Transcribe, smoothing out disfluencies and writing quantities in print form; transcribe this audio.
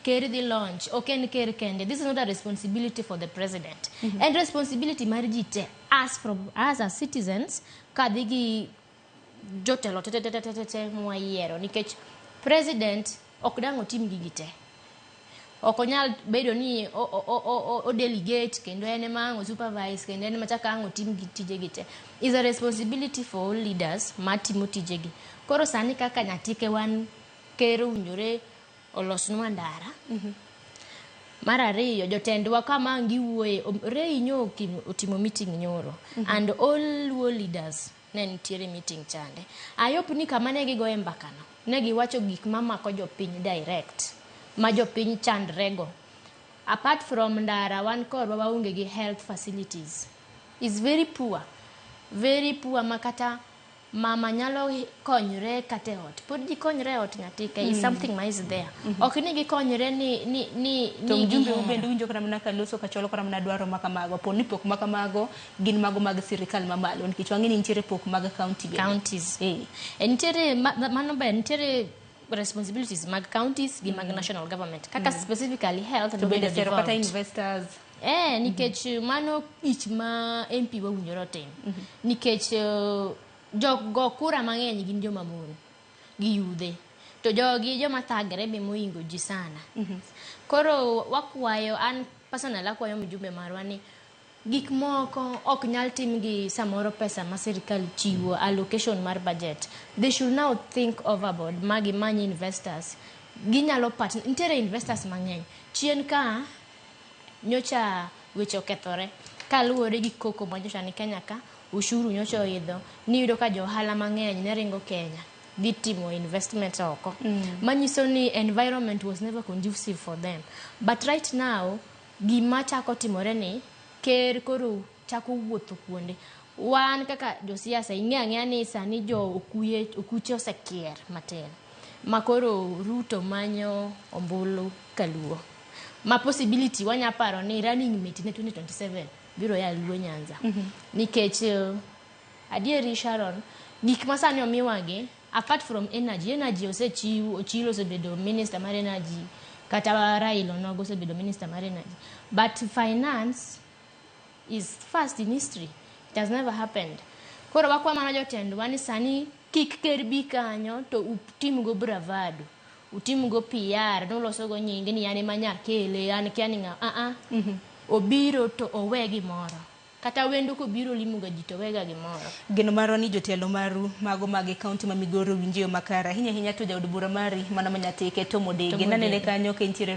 carry the launch, or can carry candy. This is not a responsibility for the president. And responsibility marijite as citizens, kadigi jotelo mwayero nikech president okdango tim gigite. Okonyal bedo ni o delegate kendo ene mango supervise kendo ene machaka ango tim tije gite. Is a responsibility for all leaders matimo tije gi. Koro sani kaka nyatike wan kero unjore olosnwa ndara. Mar ariyo jotendwa kama ngiwuoye rei nyo otimo meeting nyoro and all leaders ne nitiere meeting chande. Ayop ni kama ne gigoye mbakano ne giwacho gik mamako jopiny direct ma jopiny chandrego. Apart from ndara wan korwa waonge gi health facilities is very poor makata mama nyalo konyre kate ot pod ji konyre ot nyatike is something ma is there ok ni gi konyre ni to mjumbe ubende winjo kana mna kaloso kacholo kana mna dwaro makamago poni pok makamago gin mago mag sirikal mamalo nikech wang'eni nitiere pok mag counties nitiere mano be nitiere responsibilities mag counties gi mag national government kaka specifically health to bende sero kata investors nikech mano ich ma MP wawinjoro tim nikech jogo kura mang'eny gin joma mon gi yudhe to jogi joma thagre be moingo ji sana. Koro wakwayo an personal akwayo mjumbe marwa ni gik moko ok nyal tim gi samoro pesa ma sirikal chiwo allocation mar budget. They should now think overboard magi manyi investors ginyalo nitiere investors mang'eny chien ka nyocha weche okethore kaluwore gi koko manyocha ni Kenya ka ushuru nyocha oidho niyudo ka johala mang'eny ne ringo Kenya dhi timo investment oko manyiso ni environment was never conducive for them, but right now gima chako timore ni ker koro chako wuotho kuonde wan kaka josiasa ing'e ni sani jo okuche osekier matin makoro Ruto manyo ombulu kaluo ma possibility wanya paro ni running mate ne 2027 biro ya Luo Nyanza nikech adieri Sharon gik masani omiwagi apart from energy osechiwo osebedo minister mar energy kata Raila Onogo osebedo minister mar energy, but finance is first in history. It has never happened. Koro wakwa mana jotendwa ni sani kik ker bi kanyo to utim go bravado utim go PR noloso go nyinge ni yani manyar kele an kiani nga obiro to owe gimoro kata wendo ko biro limo ga jito wega gimoro. Geno maro ni jotelo maru mago mage county ma Migoro winjio makara hinya to jaod bura mari mana manyateke to modege nanene kanyo ke ntiere